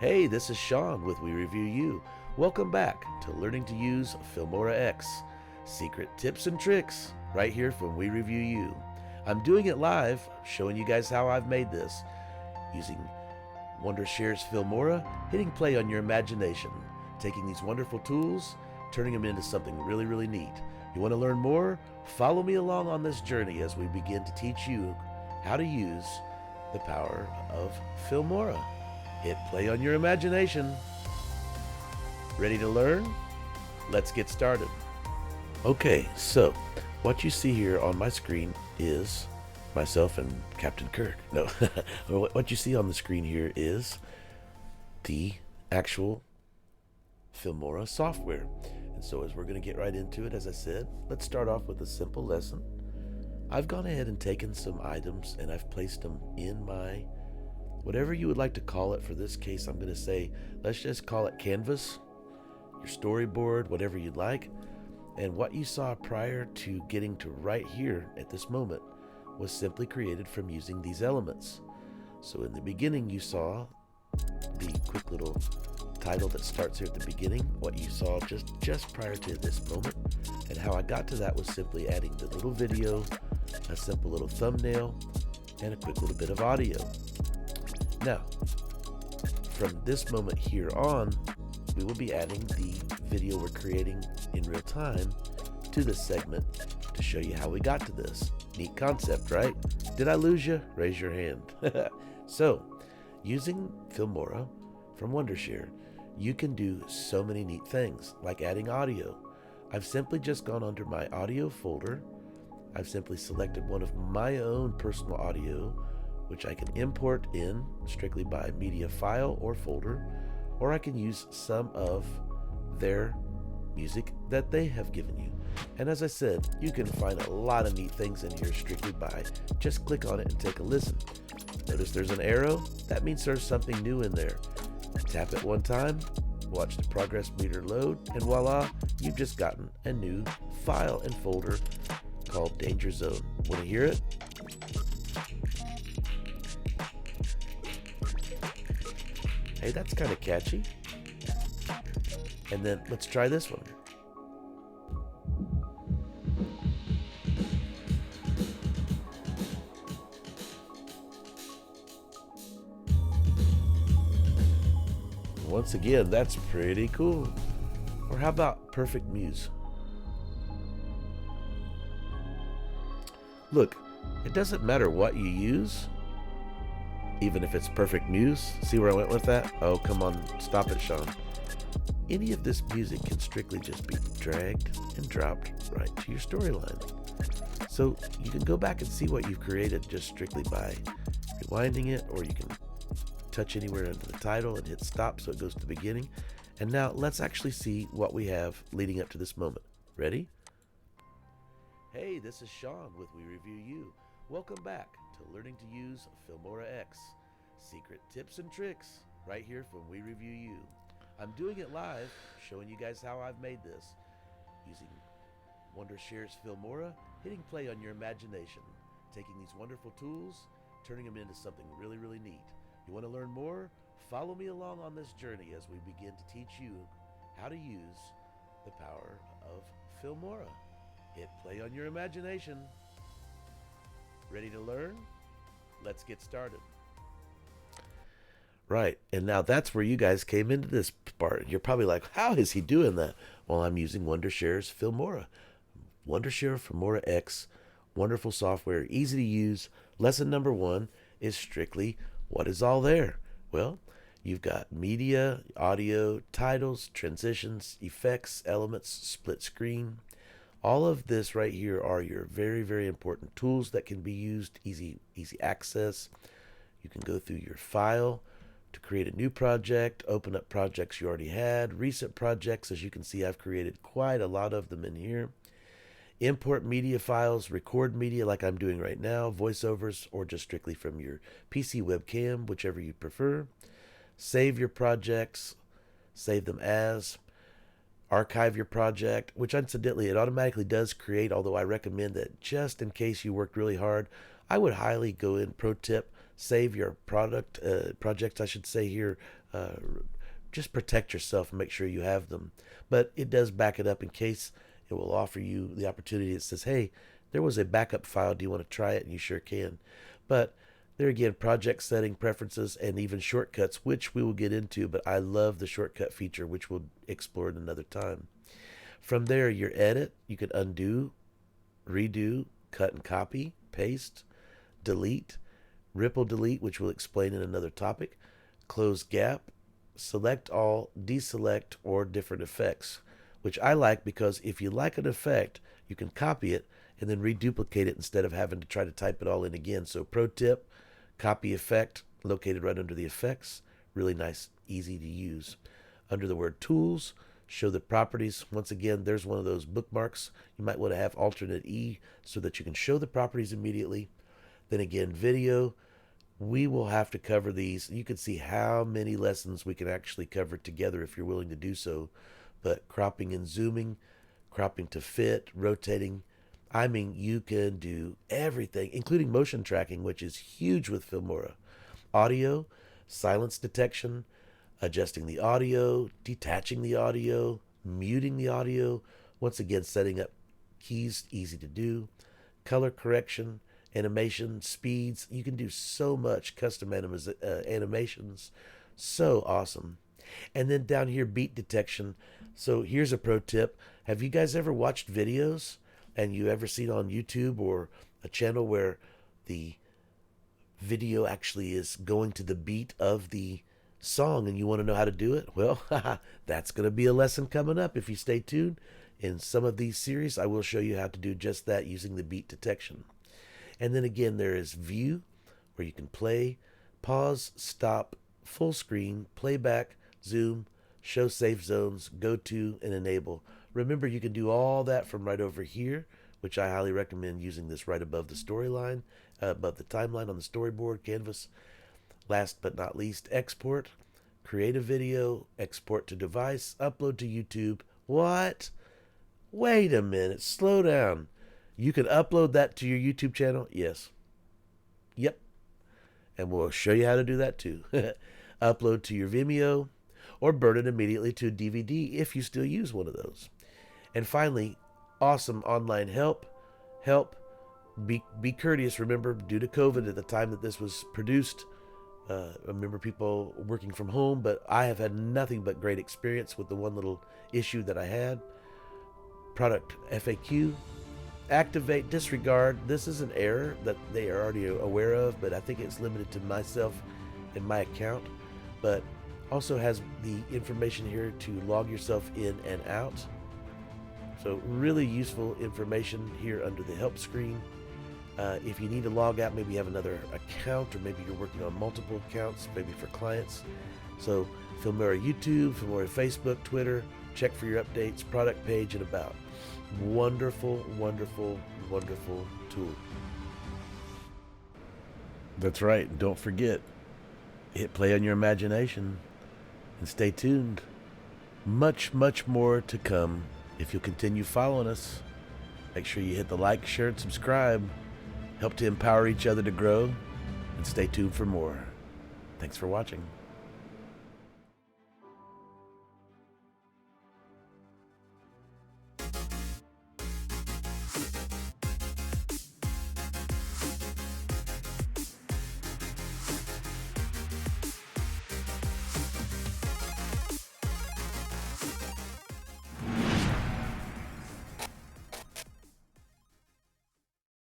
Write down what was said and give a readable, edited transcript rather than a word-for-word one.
Hey, this is Sean with We Review You. Welcome back to Learning to Use Filmora X. Secret tips and tricks right here from We Review You. I'm doing it live, showing you guys how I've made this using WONDERSHARE's Filmora, hitting play on your imagination, taking these wonderful tools, turning them into something really, really neat. You want to learn more? Follow me along on this journey as we begin to teach you how to use the power of Filmora. Hit play on your imagination. Ready to learn? Let's get started. Okay, so what you see here on my screen is myself and Captain Kirk. No, what you see on the screen here is the actual Filmora software. And so as we're going to get right into it, as I said, let's start off with a simple lesson. I've gone ahead and taken some items and I've placed them in my, whatever you would like to call it. For this case, I'm going to say, let's just call it canvas, your storyboard, whatever you'd like. And what you saw prior to getting to right here at this moment was simply created from using these elements. So in the beginning, you saw the quick little title that starts here at the beginning, what you saw just prior to this moment. And how I got to that was simply adding the little video, a simple little thumbnail, and a quick little bit of audio. Now, from this moment here on, we will be adding the video we're creating in real time to this segment to show you how we got to this. Neat concept, right? Did I lose you? Raise your hand. So, using Filmora from WonderShare, you can do so many neat things, like adding audio. I've simply just gone under my audio folder. I've simply selected one of my own personal audio, which I can import in strictly by media file or folder, or I can use some of their music that they have given you. And as I said, you can find a lot of neat things in here strictly by just click on it and take a listen. Notice there's an arrow. That means there's something new in there. Tap it one time, watch the progress meter load, and voila, you've just gotten a new file and folder called Danger Zone. Want to hear it? Hey, that's kind of catchy. And then let's try this one. Once again, that's pretty cool. Or how about Perfect Muse? Look, it doesn't matter what you use, even if it's Perfect Muse. See where I went with that? Oh, come on, stop it, Sean. Any of this music can strictly just be dragged and dropped right to your storyline. So you can go back and see what you've created just strictly by rewinding it, or you can touch anywhere under the title and hit stop so it goes to the beginning. And now let's actually see what we have leading up to this moment. Ready? Hey, this is Sean with We Review You. Welcome back to Learning to Use Filmora X. Secret tips and tricks right here from We Review You. I'm doing it live, showing you guys how I've made this using WonderShare's Filmora, hitting play on your imagination, taking these wonderful tools, turning them into something really, really neat. You want to learn more? Follow me along on this journey as we begin to teach you how to use the power of Filmora. Hit play on your imagination. Ready to learn? Let's get started. Right, and now that's where you guys came into this part. You're probably like, how is he doing that? Well, I'm using WonderShare's Filmora. WonderShare Filmora X, wonderful software, easy to use. Lesson number 1 is strictly what is all there. Well, you've got media, audio, titles, transitions, effects, elements, split screen. All of this right here are your very, very important tools that can be used, easy access. You can go through your file to create a new project, open up projects you already had, recent projects. As you can see, I've created quite a lot of them in here. Import media files, record media like I'm doing right now, voiceovers, or just strictly from your PC webcam, whichever you prefer. Save your projects, save them as, archive your project, which incidentally it automatically does create, although I recommend that just in case you worked really hard, I would highly go in, pro tip, save your projects, I should say here. Just protect yourself and make sure you have them. But it does back it up in case. It will offer you the opportunity. It says, hey, there was a backup file. Do you want to try it? And you sure can. But there again, project setting, preferences, and even shortcuts, which we will get into. But I love the shortcut feature, which we'll explore at another time. From there, your edit, you can undo, redo, cut and copy, paste, delete, ripple delete, which we'll explain in another topic, close gap, select all, deselect, or different effects, which I like because if you like an effect, you can copy it and then reduplicate it instead of having to try to type it all in again. So pro tip, copy effect, located right under the effects. Really nice, easy to use. Under the word tools, show the properties. Once again, there's one of those bookmarks. You might want to have alternate E so that you can show the properties immediately. Then again, video. We will have to cover these. You can see how many lessons we can actually cover together if you're willing to do so. But cropping and zooming, cropping to fit, rotating. I mean, you can do everything, including motion tracking, which is huge with Filmora. Audio, silence detection, adjusting the audio, detaching the audio, muting the audio. Once again, setting up keys, easy to do. Color correction, animation, speeds. You can do so much custom animations. So awesome. And then down here, beat detection. So here's a pro tip. Have you guys ever watched videos and you ever seen on YouTube or a channel where the video actually is going to the beat of the song and you want to know how to do it? Well, that's going to be a lesson coming up if you stay tuned. In some of these series, I will show you how to do just that using the beat detection. And then again, there is view, where you can play, pause, stop, full screen, playback, zoom, show safe zones, go to, and enable. Remember, you can do all that from right over here, which I highly recommend using this right above the storyline, above the timeline on the storyboard, canvas. Last but not least, export, create a video, export to device, upload to YouTube. What? Wait a minute, slow down. You can upload that to your YouTube channel? Yes. Yep. And we'll show you how to do that too. Upload to your Vimeo or burn it immediately to a DVD if you still use one of those. And finally, awesome online help. Be courteous. Remember, due to COVID at the time that this was produced, remember people working from home, but I have had nothing but great experience with the one little issue that I had. Product FAQ. Activate, disregard. This is an error that they are already aware of, but I think it's limited to myself and my account. But also has the information here to log yourself in and out. So really useful information here under the help screen. If you need to log out, maybe you have another account, or maybe you're working on multiple accounts, maybe for clients. So Filmora YouTube, Filmora Facebook, Twitter. Check for your updates, product page, and about. Wonderful, wonderful, wonderful tool. That's right. Don't forget, hit play on your imagination and stay tuned. Much, much more to come if you'll continue following us. Make sure you hit the like, share, and subscribe. Help to empower each other to grow, and stay tuned for more. Thanks for watching.